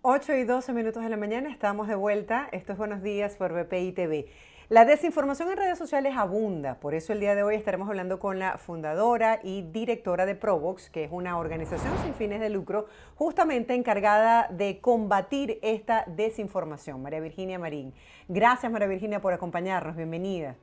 8:12 de la mañana, estamos de vuelta. Esto es Buenos Días por BPI TV. La desinformación en redes sociales abunda, por eso el día de hoy estaremos hablando con la fundadora y directora de Provox, que es una organización sin fines de lucro, justamente encargada de combatir esta desinformación. María Virginia Marín. Gracias, María Virginia, por acompañarnos. Bienvenida.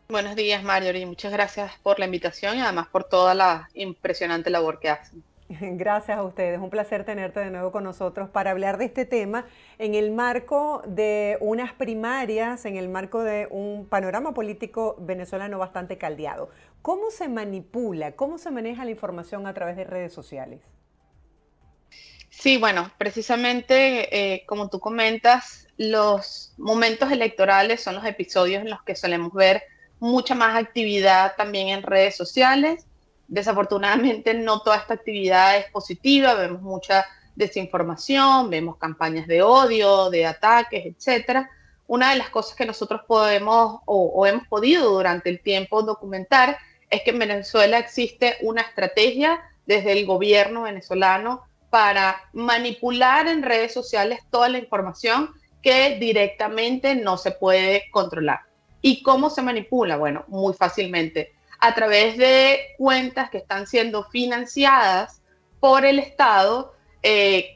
Buenos días, Marjorie. Muchas gracias por la invitación y además por toda la impresionante labor que hacen. Gracias a ustedes, un placer tenerte de nuevo con nosotros para hablar de este tema en el marco de unas primarias, en el marco de un panorama político venezolano bastante caldeado. ¿Cómo se manipula, cómo se maneja la información a través de redes sociales? Sí, bueno, precisamente como tú comentas, los momentos electorales son los episodios en los que solemos ver mucha más actividad también en redes sociales. Desafortunadamente no toda esta actividad es positiva, vemos mucha desinformación, vemos campañas de odio, de ataques, etcétera. Una de las cosas que nosotros podemos o hemos podido durante el tiempo documentar es que en Venezuela existe una estrategia desde el gobierno venezolano para manipular en redes sociales toda la información que directamente no se puede controlar. ¿Y cómo se manipula? Bueno, muy fácilmente a través de cuentas que están siendo financiadas por el Estado,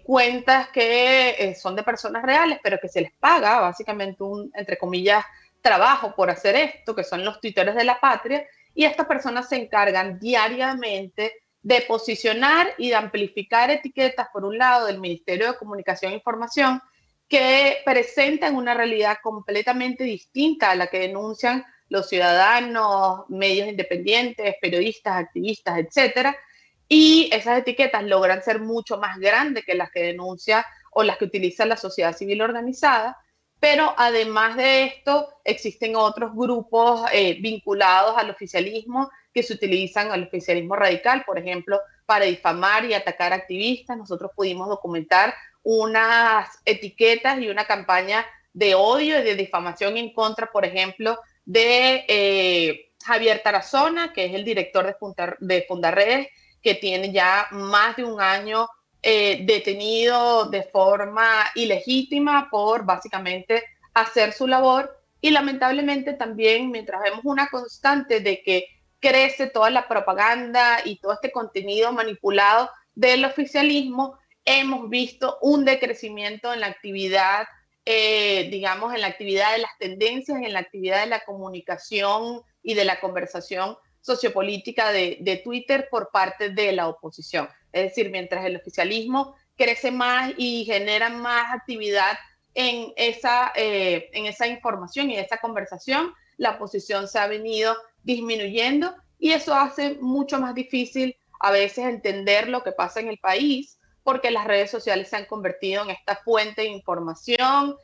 cuentas que son de personas reales, pero que se les paga básicamente un, entre comillas, trabajo por hacer esto, que son los tuiteros de la patria, y estas personas se encargan diariamente de posicionar y de amplificar etiquetas, por un lado, del Ministerio de Comunicación e Información, que presentan una realidad completamente distinta a la que denuncian los ciudadanos, medios independientes, periodistas, activistas, etcétera. Y esas etiquetas logran ser mucho más grandes que las que denuncia o las que utiliza la sociedad civil organizada. Pero además de esto, existen otros grupos vinculados al oficialismo que se utilizan al oficialismo radical, por ejemplo, para difamar y atacar activistas. Nosotros pudimos documentar unas etiquetas y una campaña de odio y de difamación en contra, por ejemplo, de Javier Tarazona, que es el director de Fundaredes, que tiene ya más de un año detenido de forma ilegítima por básicamente hacer su labor. Y lamentablemente también, mientras vemos una constante de que crece toda la propaganda y todo este contenido manipulado del oficialismo, hemos visto un decrecimiento en la actividad, digamos, en la actividad de las tendencias, en la actividad de la comunicación y de la conversación sociopolítica de Twitter por parte de la oposición. Es decir, mientras el oficialismo crece más y genera más actividad en esa información y esa conversación, la oposición se ha venido disminuyendo y eso hace mucho más difícil a veces entender lo que pasa en el país porque las redes sociales se han convertido en esta fuente de información,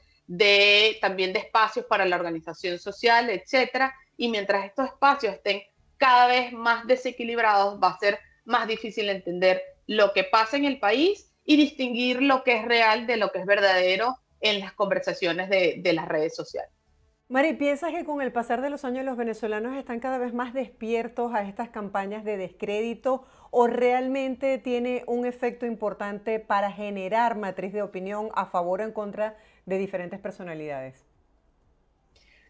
también de espacios para la organización social, etcétera. Y mientras estos espacios estén cada vez más desequilibrados, va a ser más difícil entender lo que pasa en el país y distinguir lo que es real de lo que es verdadero en las conversaciones de las redes sociales. Mari, ¿piensas que con el pasar de los años los venezolanos están cada vez más despiertos a estas campañas de descrédito o realmente tiene un efecto importante para generar matriz de opinión a favor o en contra de diferentes personalidades?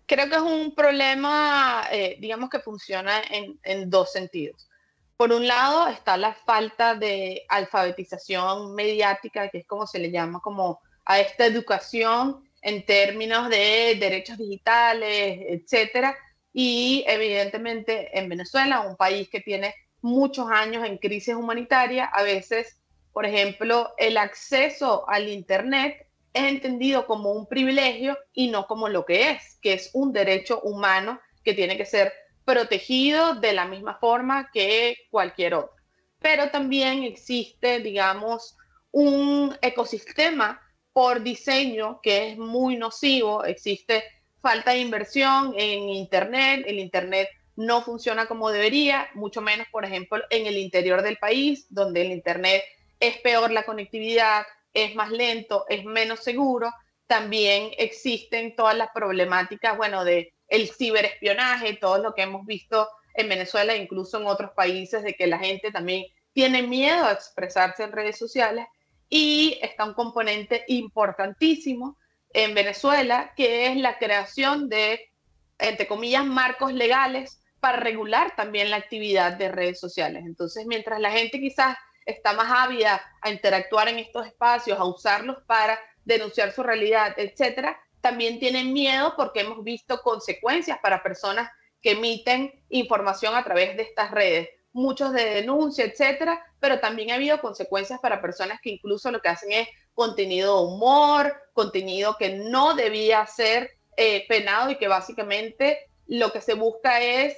Creo que es un problema, digamos que funciona en dos sentidos. Por un lado está la falta de alfabetización mediática, que es como se le llama como a esta educación en términos de derechos digitales, etcétera. Y evidentemente en Venezuela, un país que tiene muchos años en crisis humanitaria, a veces, por ejemplo, el acceso al Internet es entendido como un privilegio y no como lo que es un derecho humano que tiene que ser protegido de la misma forma que cualquier otro. Pero también existe, digamos, un ecosistema por diseño que es muy nocivo, existe falta de inversión en Internet, el Internet no funciona como debería, mucho menos, por ejemplo, en el interior del país, donde el Internet es peor la conectividad, es más lento, es menos seguro. También existen todas las problemáticas, bueno, de el ciberespionaje, todo lo que hemos visto en Venezuela, incluso en otros países, de que la gente también tiene miedo a expresarse en redes sociales. Y está un componente importantísimo en Venezuela, que es la creación de, entre comillas, marcos legales para regular también la actividad de redes sociales. Entonces, mientras la gente quizás está más ávida a interactuar en estos espacios, a usarlos para denunciar su realidad, etcétera, también tienen miedo porque hemos visto consecuencias para personas que emiten información a través de estas redes, muchos de denuncia, etcétera, pero también ha habido consecuencias para personas que incluso lo que hacen es contenido de humor, contenido que no debía ser penado y que básicamente lo que se busca es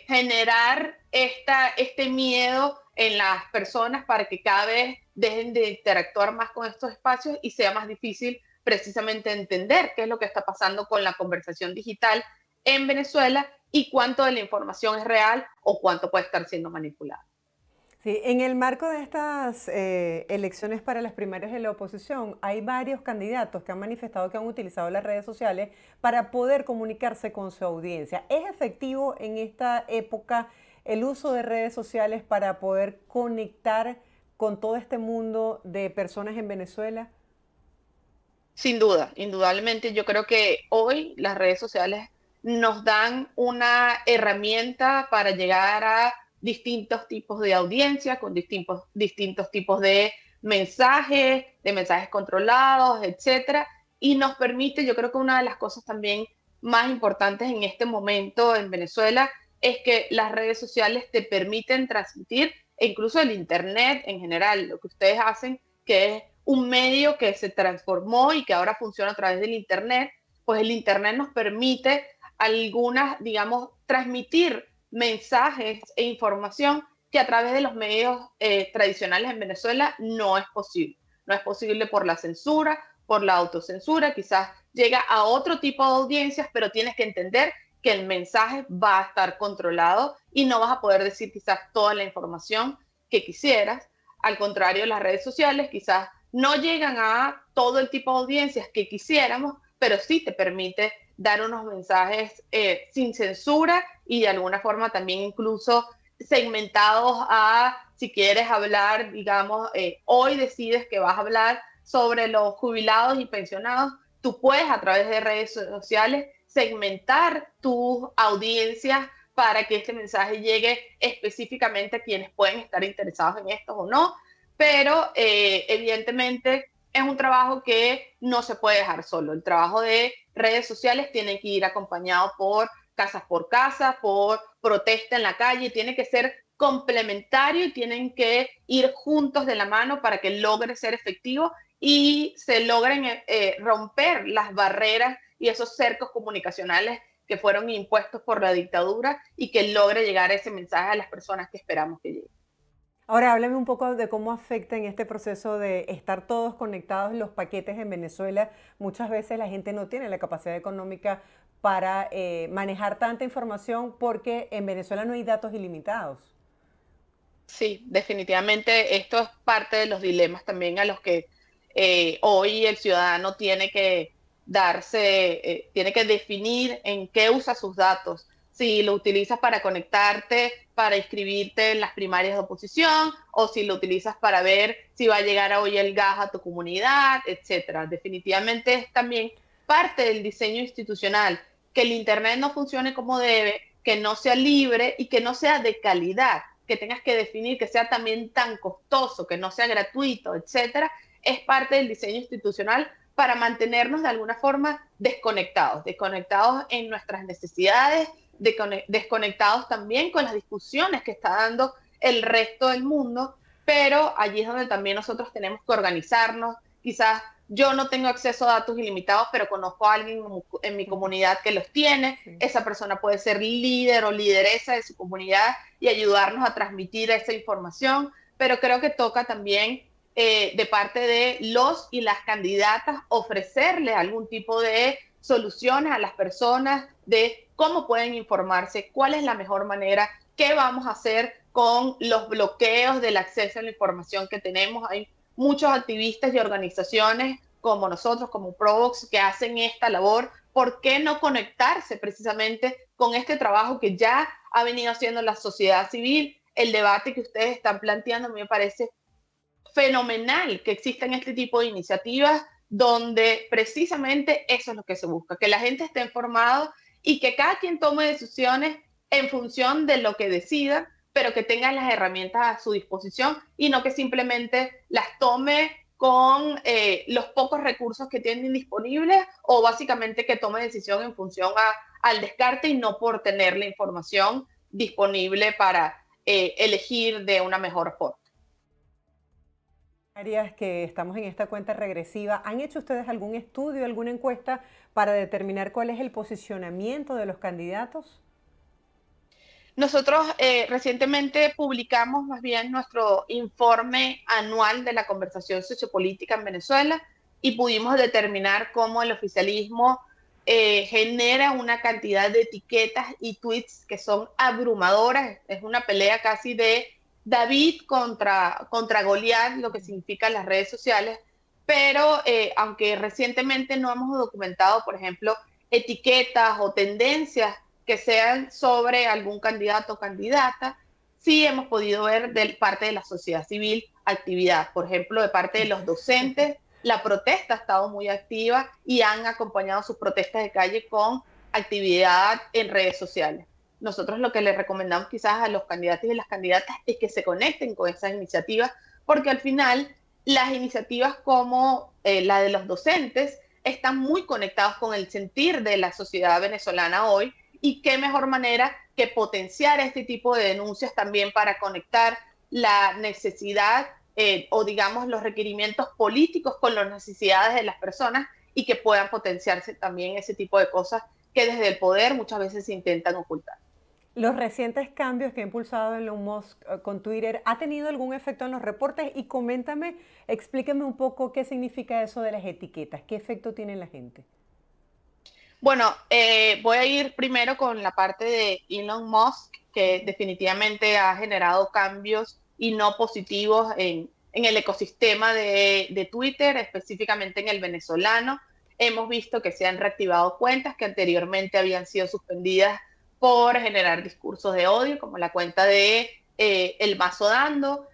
generar este miedo en las personas para que cada vez dejen de interactuar más con estos espacios y sea más difícil precisamente entender qué es lo que está pasando con la conversación digital en Venezuela y cuánto de la información es real o cuánto puede estar siendo manipulada. Sí, en el marco de estas elecciones para las primarias de la oposición, hay varios candidatos que han manifestado que han utilizado las redes sociales para poder comunicarse con su audiencia. ¿Es efectivo en esta época el uso de redes sociales para poder conectar con todo este mundo de personas en Venezuela? Sin duda, indudablemente, yo creo que hoy las redes sociales nos dan una herramienta para llegar a distintos tipos de audiencia, con distintos tipos de mensajes controlados, etcétera, y nos permite, yo creo que una de las cosas también más importantes en este momento en Venezuela es que las redes sociales te permiten transmitir, e incluso el Internet en general, lo que ustedes hacen, que es un medio que se transformó y que ahora funciona a través del Internet, pues el Internet nos permite algunas, digamos, transmitir mensajes e información que a través de los medios tradicionales en Venezuela no es posible. No es posible por la censura, por la autocensura, quizás llega a otro tipo de audiencias, pero tienes que entender que el mensaje va a estar controlado y no vas a poder decir quizás toda la información que quisieras. Al contrario, las redes sociales quizás no llegan a todo el tipo de audiencias que quisiéramos, pero sí te permite dar unos mensajes sin censura y de alguna forma también incluso segmentados a, si quieres hablar, digamos, hoy decides que vas a hablar sobre los jubilados y pensionados, tú puedes a través de redes sociales segmentar tus audiencias para que este mensaje llegue específicamente a quienes pueden estar interesados en esto o no, pero evidentemente es un trabajo que no se puede dejar solo. El trabajo de redes sociales tiene que ir acompañado por casa, por protesta en la calle, tiene que ser complementario y tienen que ir juntos de la mano para que logre ser efectivo y se logren romper las barreras y esos cercos comunicacionales que fueron impuestos por la dictadura y que logre llegar ese mensaje a las personas que esperamos que lleguen. Ahora háblame un poco de cómo afecta en este proceso de estar todos conectados los paquetes en Venezuela. Muchas veces la gente no tiene la capacidad económica para manejar tanta información porque en Venezuela no hay datos ilimitados. Sí, definitivamente esto es parte de los dilemas también a los que hoy el ciudadano tiene que tiene que definir en qué usa sus datos. Si lo utilizas para conectarte, para inscribirte en las primarias de oposición, o si lo utilizas para ver si va a llegar hoy el gas a tu comunidad, etcétera. Definitivamente es también parte del diseño institucional que el Internet no funcione como debe, que no sea libre y que no sea de calidad, que tengas que definir que sea también tan costoso, que no sea gratuito, etcétera, es parte del diseño institucional para mantenernos de alguna forma desconectados, desconectados en nuestras necesidades, desconectados también con las discusiones que está dando el resto del mundo, pero allí es donde también nosotros tenemos que organizarnos. Quizás yo no tengo acceso a datos ilimitados, pero conozco a alguien en mi comunidad que los tiene. Sí. Esa persona puede ser líder o lideresa de su comunidad y ayudarnos a transmitir esa información, pero creo que toca también de parte de los y las candidatas ofrecerle algún tipo de soluciones a las personas de cómo pueden informarse, cuál es la mejor manera, qué vamos a hacer con los bloqueos del acceso a la información que tenemos. Hay muchos activistas y organizaciones como nosotros, como Provox, que hacen esta labor. ¿Por qué no conectarse precisamente con este trabajo que ya ha venido haciendo la sociedad civil? El debate que ustedes están planteando a mí me parece fenomenal que existan este tipo de iniciativas donde precisamente eso es lo que se busca, que la gente esté informada y que cada quien tome decisiones en función de lo que decida, pero que tenga las herramientas a su disposición y no que simplemente las tome con los pocos recursos que tienen disponibles o básicamente que tome decisión en función al descarte y no por tener la información disponible para elegir de una mejor forma. Áreas que estamos en esta cuenta regresiva, ¿han hecho ustedes algún estudio, alguna encuesta para determinar cuál es el posicionamiento de los candidatos? Nosotros recientemente publicamos más bien nuestro informe anual de la conversación sociopolítica en Venezuela y pudimos determinar cómo el oficialismo genera una cantidad de etiquetas y tweets que son abrumadoras. Es una pelea casi de David contra Goliat, lo que significan las redes sociales, pero aunque recientemente no hemos documentado, por ejemplo, etiquetas o tendencias que sean sobre algún candidato o candidata, sí hemos podido ver de parte de la sociedad civil actividad. Por ejemplo, de parte de los docentes, la protesta ha estado muy activa y han acompañado sus protestas de calle con actividad en redes sociales. Nosotros lo que les recomendamos quizás a los candidatos y las candidatas es que se conecten con esas iniciativas, porque al final las iniciativas como la de los docentes están muy conectados con el sentir de la sociedad venezolana hoy y qué mejor manera que potenciar este tipo de denuncias también para conectar la necesidad o digamos los requerimientos políticos con las necesidades de las personas y que puedan potenciarse también ese tipo de cosas que desde el poder muchas veces se intentan ocultar. Los recientes cambios que ha impulsado Elon Musk con Twitter, ¿ha tenido algún efecto en los reportes? Y coméntame, explíqueme un poco qué significa eso de las etiquetas, qué efecto tiene en la gente. Bueno, voy a ir primero con la parte de Elon Musk, que definitivamente ha generado cambios y no positivos en el ecosistema de Twitter, específicamente en el venezolano. Hemos visto que se han reactivado cuentas que anteriormente habían sido suspendidas por generar discursos de odio, como la cuenta de El Mazo Dando.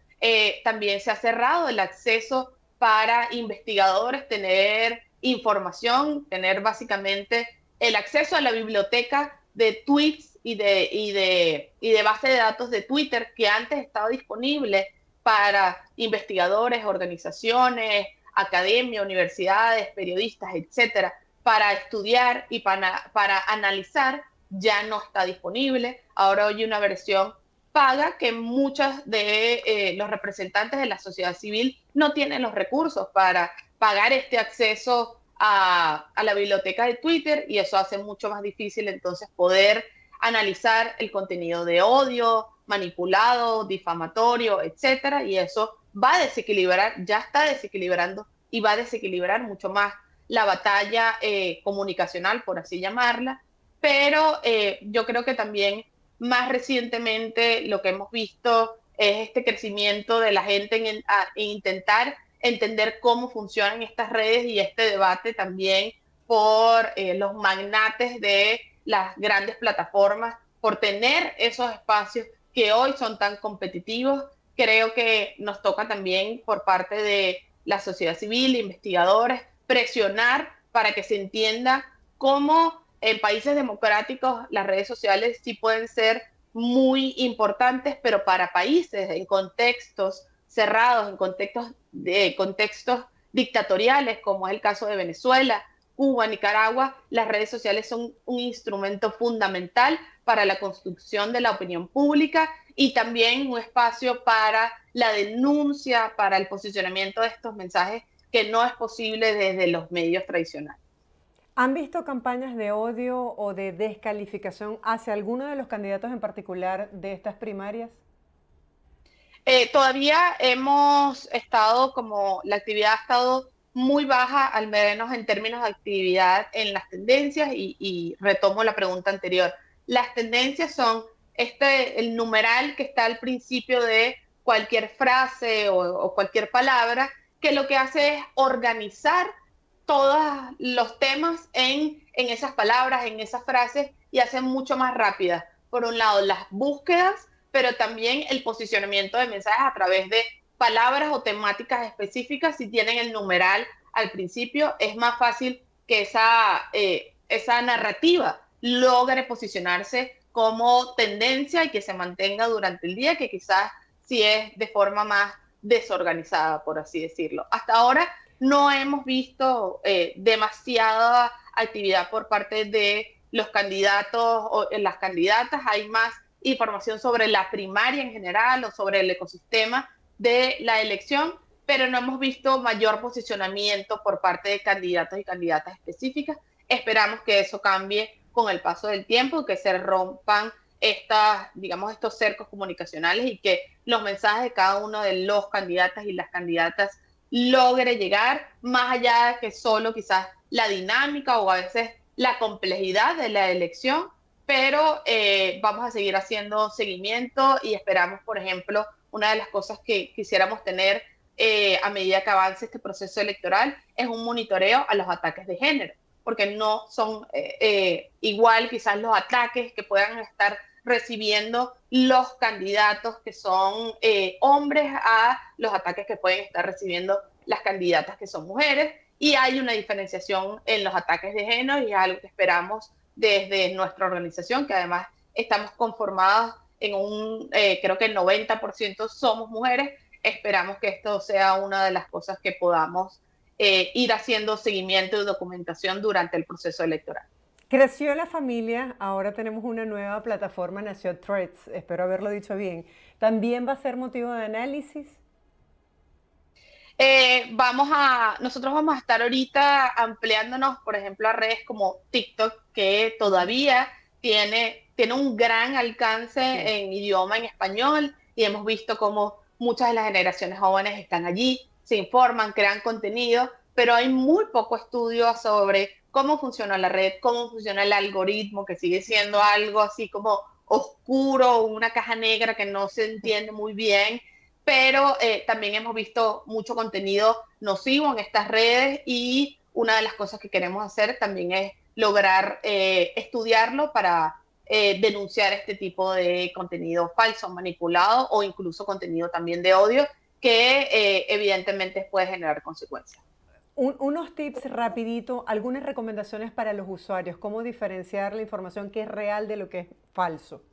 También se ha cerrado el acceso para investigadores tener información, tener básicamente el acceso a la biblioteca de tweets y de base de datos de Twitter que antes estaba disponible para investigadores, organizaciones, academia, universidades, periodistas, etcétera, para estudiar y para analizar, ya no está disponible. Ahora hay una versión paga que muchos de los representantes de la sociedad civil no tienen los recursos para pagar este acceso a la biblioteca de Twitter y eso hace mucho más difícil entonces poder analizar el contenido de odio, manipulado, difamatorio, etcétera, y eso va a desequilibrar, ya está desequilibrando y va a desequilibrar mucho más la batalla comunicacional, por así llamarla, pero yo creo que también más recientemente lo que hemos visto es este crecimiento de la gente en intentar entender cómo funcionan estas redes y este debate también por los magnates de las grandes plataformas, por tener esos espacios que hoy son tan competitivos. Creo que nos toca también por parte de la sociedad civil, investigadores, presionar para que se entienda cómo en países democráticos las redes sociales sí pueden ser muy importantes, pero para países en contextos cerrados, en contextos dictatoriales, como es el caso de Venezuela, Cuba, Nicaragua, las redes sociales son un instrumento fundamental para la construcción de la opinión pública y también un espacio para la denuncia, para el posicionamiento de estos mensajes que no es posible desde los medios tradicionales. ¿Han visto campañas de odio o de descalificación hacia alguno de los candidatos en particular de estas primarias? Todavía hemos estado como la actividad ha estado muy baja, al menos en términos de actividad en las tendencias, y retomo la pregunta anterior. Las tendencias son el numeral que está al principio de cualquier frase o cualquier palabra, que lo que hace es organizar todos los temas en esas palabras, en esas frases, y hace mucho más rápidas. Por un lado, las búsquedas, pero también el posicionamiento de mensajes a través de palabras o temáticas específicas, si tienen el numeral al principio, es más fácil que esa narrativa logre posicionarse como tendencia y que se mantenga durante el día, que quizás si es de forma más desorganizada, por así decirlo. Hasta ahora no hemos visto demasiada actividad por parte de los candidatos o las candidatas. Hay más información sobre la primaria en general o sobre el ecosistema de la elección, pero no hemos visto mayor posicionamiento por parte de candidatos y candidatas específicas. Esperamos que eso cambie con el paso del tiempo y que se rompan estos cercos comunicacionales y que los mensajes de cada uno de los candidatas y las candidatas logre llegar más allá de que solo quizás la dinámica o a veces la complejidad de la elección, pero vamos a seguir haciendo seguimiento y esperamos, por ejemplo, una de las cosas que quisiéramos tener a medida que avance este proceso electoral es un monitoreo a los ataques de género, porque no son igual quizás los ataques que puedan estar recibiendo los candidatos que son hombres a los ataques que pueden estar recibiendo las candidatas que son mujeres, y hay una diferenciación en los ataques de género y es algo que esperamos desde nuestra organización, que además estamos conformados en creo que el 90% somos mujeres. Esperamos que esto sea una de las cosas que podamos ir haciendo seguimiento y documentación durante el proceso electoral. Creció la familia, ahora tenemos una nueva plataforma, nació Threads, espero haberlo dicho bien. ¿También va a ser motivo de análisis? Nosotros vamos a estar ahorita ampliándonos, por ejemplo, a redes como TikTok, que todavía tiene un gran alcance Sí. en idioma en español, y hemos visto cómo muchas de las generaciones jóvenes están allí, se informan, crean contenido, pero hay muy poco estudio sobre cómo funciona la red, cómo funciona el algoritmo, que sigue siendo algo así como oscuro, una caja negra que no se entiende muy bien, pero también hemos visto mucho contenido nocivo en estas redes, y una de las cosas que queremos hacer también es lograr estudiarlo para denunciar este tipo de contenido falso, manipulado o incluso contenido también de odio que evidentemente puede generar consecuencias. Unos tips rapidito, algunas recomendaciones para los usuarios, cómo diferenciar la información que es real de lo que es falso.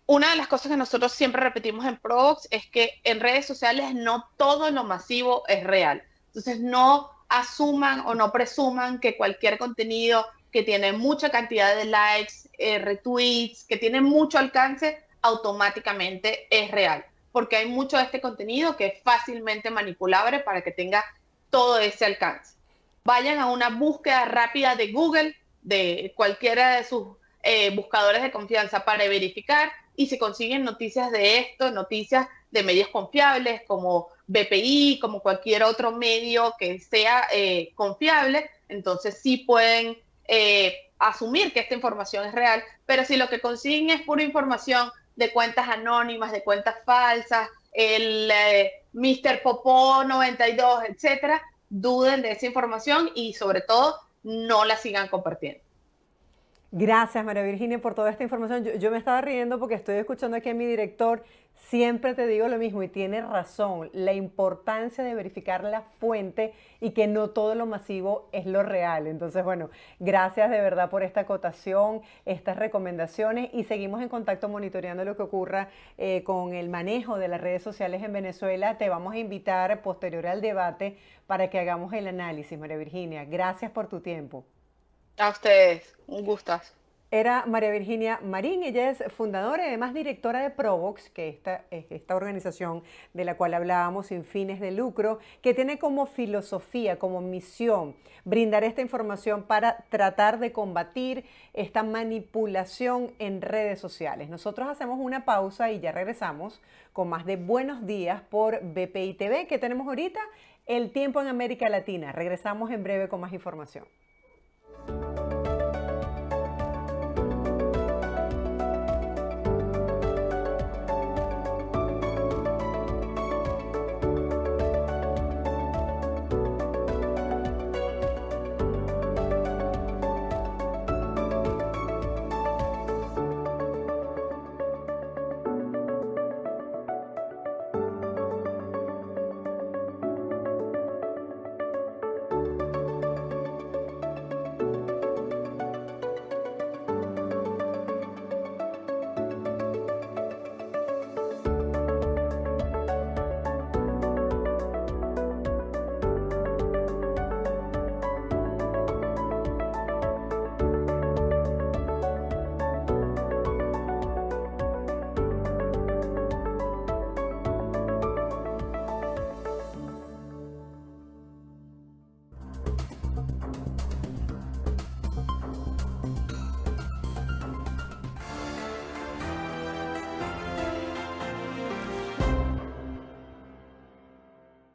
Una de las cosas que nosotros siempre repetimos en Provox es que en redes sociales no todo lo masivo es real. Entonces no asuman o no presuman que cualquier contenido que tiene mucha cantidad de likes, retweets, que tiene mucho alcance, automáticamente es real. Porque hay mucho de este contenido que es fácilmente manipulable para que tenga todo ese alcance. Vayan a una búsqueda rápida de Google, de cualquiera de sus buscadores de confianza, para verificar, y se consiguen noticias de esto, noticias de medios confiables como BPI, como cualquier otro medio que sea confiable, entonces sí pueden asumir que esta información es real, pero si lo que consiguen es pura información de cuentas anónimas, de cuentas falsas, el Mr. Popó 92, etcétera, duden de esa información y sobre todo no la sigan compartiendo. Gracias, María Virginia, por toda esta información. Yo me estaba riendo porque estoy escuchando aquí a mi director. Siempre te digo lo mismo y tienes razón. La importancia de verificar la fuente y que no todo lo masivo es lo real. Entonces, bueno, gracias de verdad por esta acotación, estas recomendaciones, y seguimos en contacto monitoreando lo que ocurra con el manejo de las redes sociales en Venezuela. Te vamos a invitar posterior al debate para que hagamos el análisis, María Virginia. Gracias por tu tiempo. A ustedes, un gustazo. Era María Virginia Marín, ella es fundadora y además directora de Provox, que esta organización de la cual hablábamos sin fines de lucro, que tiene como filosofía, como misión, brindar esta información para tratar de combatir esta manipulación en redes sociales. Nosotros hacemos una pausa y ya regresamos con más de Buenos Días por BPI TV, que tenemos ahorita, el tiempo en América Latina. Regresamos en breve con más información.